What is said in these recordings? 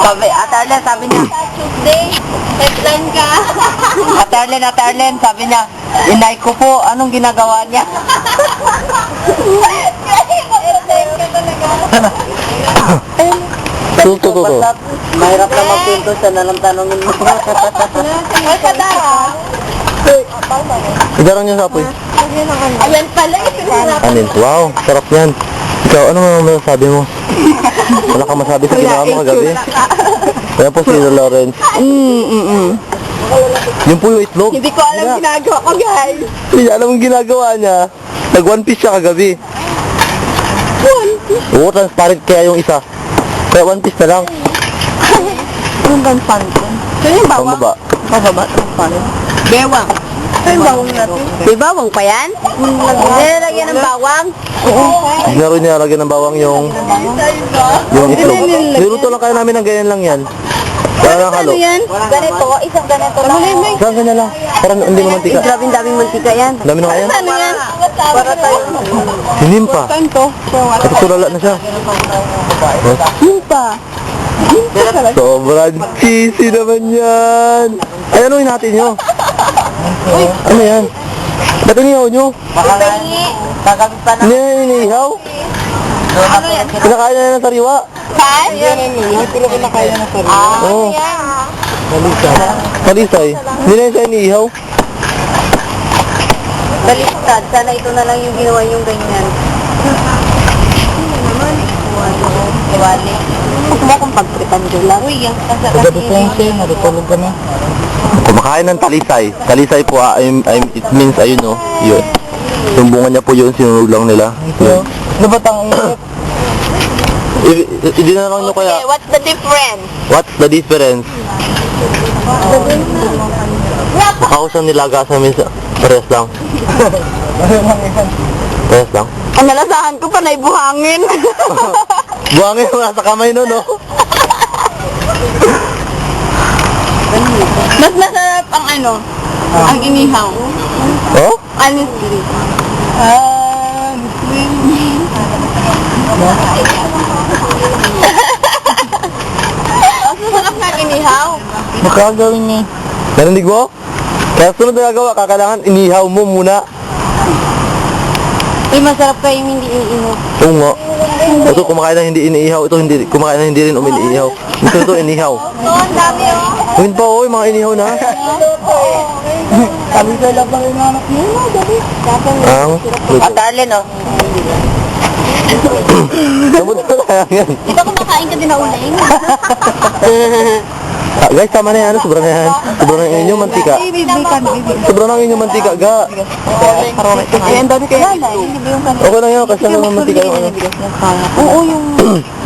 Sabi, Ate Arlen, sabi niya. Tuesday, headline ka. Ate Arlen, sabi niya, inay ko po, anong ginagawa niya? Headline ka talaga. Tuto. Mahirap na magpunto sa nalang tanongin mo. Ay, kadara. Idarang niya sa apoy. Ayan pala, isinarap. Anin? Wow, sarap yan. Ikaw, ano naman masasabi mo? Wala ka masabi sa ginawa mo kagabi? Kaya po si Lawrence. Yun po yung itlog. Hindi ko alam ginagawa ko, guys. Hindi niya alam ang ginagawa niya. Nag one piece siya kagabi. Oo, transparent kaya yung isa. Kaya one piece na lang. Anong transparent ko? Sino yung Ang baba. Pababa, transparent. Bewang. Ano yung bawang natin? May bawang pa yan? Nilalagyan ng bawang? Hindi na rin nilalagyan ng bawang yung itlog. Niluto lang kaya namin ng ganyan lang yan. Kaya lang halo. Ano yan? Ganito, isang ganito lang. Saan ganyan lang? Parang hindi mo mantika. Daming mantika yan. Dami na nga yan. Ano yan? Para tayo. Hinim pa. Saan to? Ito tulala na siya. Yun pa. Sobrang cheesy naman yan. Ay, ano yung natin nyo? Ano yan? Ba't inihaw nyo? Kagamit pa na. Hindi na inihaw? Ano yan? Pinakain na yan ng sariwa. Saan? Hindi ko kinakain na sa rin. Oo. Palisay. Hindi na yan siya inihaw. Baliktad. Sana ito na lang yung ginawa yung ganyan. Iwali. Huwag mo akong pagtripan dyan. Uy, yung Paggabi ko yung siya, natutulog ka na. Kumakain ng talisay. Talisay po, it means, ayun o, yun. Yung bunga niya po yun, sinunog lang nila. Yun. Ano ba tang inip? Hindi na lang nyo kaya, Okay, what's the difference? what's the difference? Makausang nilaga sa minsan. Parehas lang. Parehas lang. Ang nalasahan ko pa na ibuhangin. Buhangin mo nasa kamay nun, no? Mas masarap ang ano, ang inihaw. Oh? Honestly. Mas masarap na inihaw. Makagawin niya. Narinig mo? Kaya sunod na gagawa, kakailangan inihaw mo muna. Ay, masarap kayo yung hindi iniihaw. Oo nga. Ito kumakain na hindi iniihaw. Ito hindi kumakain na hindi rin iniihaw. Ito inihaw. Ang dami oh. Yun pa, oy, mga inihaw na. Sabi sa labang yung anak niya, dali. Ang Ate Arlen, oh. Sabot na lang yan. Di ba kumakain ka din na uling? Ah, guys, tama na yan. Sobrang na yan. Sobrang na inyong mantika. Sobrang na inyong mantika, ga. Ay, ang dami kayo. Okay lang yan, kasi lang mantika yung ano. Oo, yung...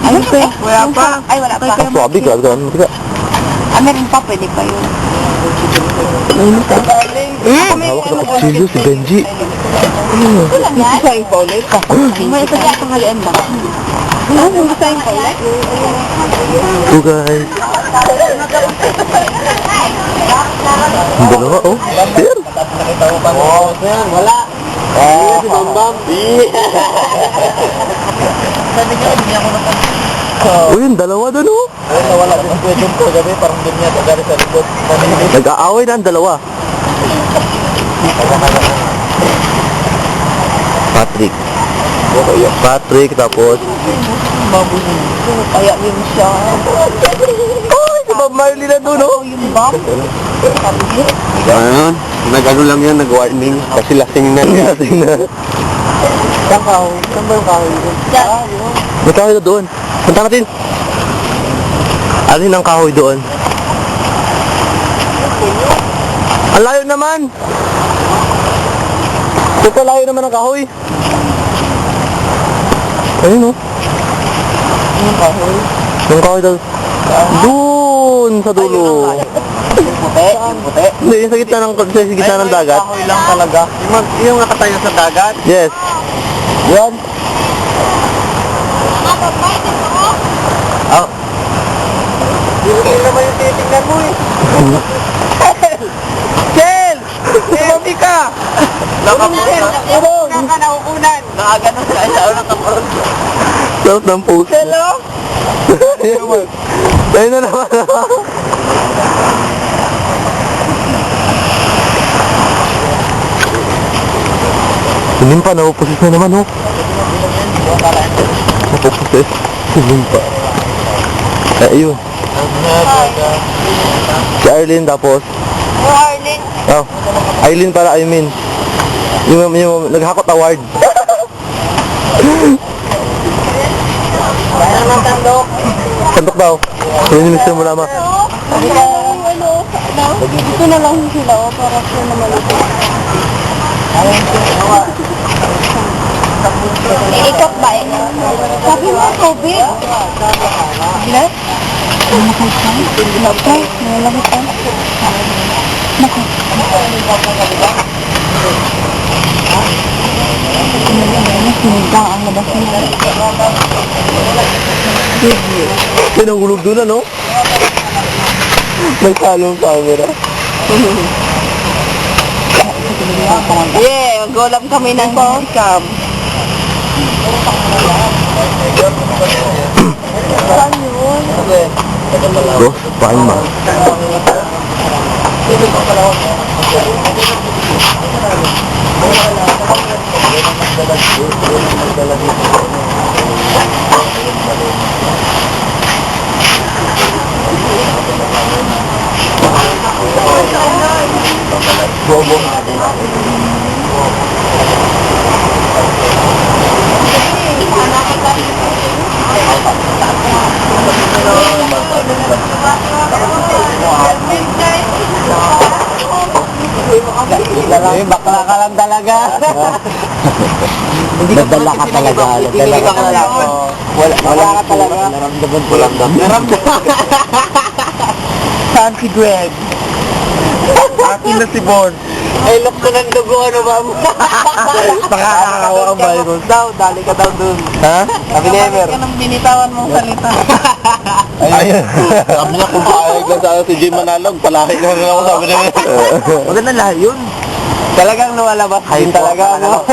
Ano pa? Wala pa. Ay, wala pa. Ang swabe ka, ga. Mantika. Ah, meron pa, pwede pa yun. Hawak na kutsilyo si Benji. Design pa ulit. May isa niya panghalian ba? Ano, design pa ulit? So guys. Ang dalawa, oh. Sir. Oo, sir, wala. Si Bambam. Sabi niya, hindi ako napansin. Oh, yun, dalawa doon, oh. Ay, nawala din ko yung ko. Gabi, parang din niya tagari sa likod. Nag-aaway na ang dalawa. Patrick. Patrick, tapos... Kaya yun siya. Oh, si Bob Marley na doon, oh. Yung bomb. Ano? Nag-ano lang yan, nag-warning. Kasi lasing na. Lasing na. Saan kahoy? Saan ba yung kahoy? May kahoy na doon. Punta natin. Alin ang kahoy doon? Ang layo naman! Ito layo naman ang kahoy. Ayun, oh. Yung kahoy? Yung kahoy doon. Doon sa dulo. Yung puti? Yung puti? Hindi, sa gitna ng dagat. Kahoy lang talaga. Yung nakatayo sa dagat? Yes. Yan. Ah, Yung naman yung titignan mo eh. Kel! Tumabi ka! Nakapuna ka na ukunan. Nakaganon ka. Ayaw na kaparod. sarap ng post. Hello? Ayun na naman. Sinim pa, napupusis na naman, oh. Napupusis. Sinim pa. Ayun. Si Arlene tapos. Arlene. Oh, Aileen para, I mean. Yung naghakot award. Bayan ng tandok. Sandok daw. Yun yung Mr. Mulama. Dito na lang sila, para sila na malapit. Iikot ba eh? Sabi mo, COVID. Ilan? Nakay ka? Nakay? Nalamit ka? Nakay. Sinigda ang labas nila. Pinahulog doon, ano? May talong camera. Yeah, mag-ulam kami ng cam. Bro, paano ba? Bakla ka lang talaga. Nadala ka talaga. Nadala ka talaga. Wala ka talaga. Naramdaman ko lang. Saan si Greg? Akin na si Bon. Ay, look na ng dugo, ano ba? Nakakakawa ang virus. Dali ka daw dun. Ha? Sabi ni Emer. Ka nang binitawan mong salita. Ayun. Sabi niya kung paayag lang sana si Jim Manalog, palahi na rin ako, sabi niya. Maganda lahat yun. Talagang lumalabas din talaga, no?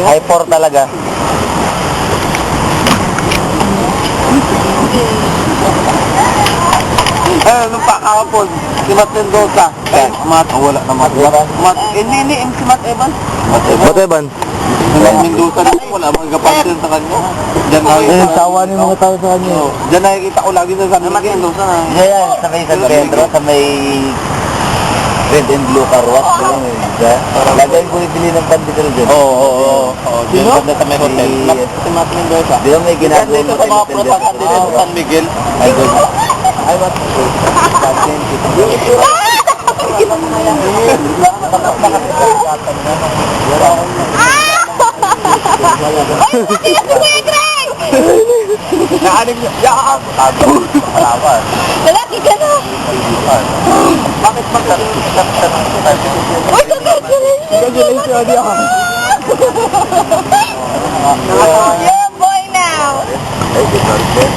High 4 talaga. Nung pa kahapon, si Matt Mendoza. Wala naman. Hindi, si Matt Evans. Ba't Evan? Matt Mendoza, wala magkapansin sa kanya. Diyan nakikita. Sawa ni mga tao sa kanya. Diyan nakikita ko lagi sa San Miguel. Yan, sa may San Pedro, sa may red and blue car wash. Lagay ko ibili ng pandikal dyan. Oo. Sino? Diyan sa may hotel. Si Matt Mendoza. Di ba may ginagawa Dito sa mga propaganda dito sa San Miguel. Ay, good. Ay, what? Naaning niya. Yakap! Salamat. Lalaki ka na. Bakit magkakita? Uy, congratulations! You're a boy now. Ay, good morning, sir.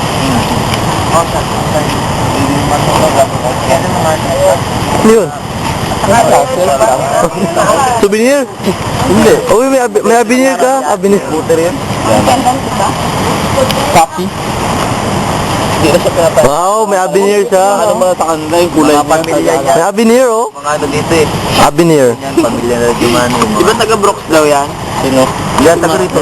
Yun. Souvenir? Hindi. Uy, may abinir ka? Abinir. Scooter yun? Copy? Hindi na siya pinapay. Wow, may abinir siya. Ano ba sa kanila yung kulay Mga pamilya niya. May abinir, oh. Mga ano dito eh. Abinir. Yan, pamilya na Jumani. Di ba taga Brooks daw yan? Sino? Yan, taga rito.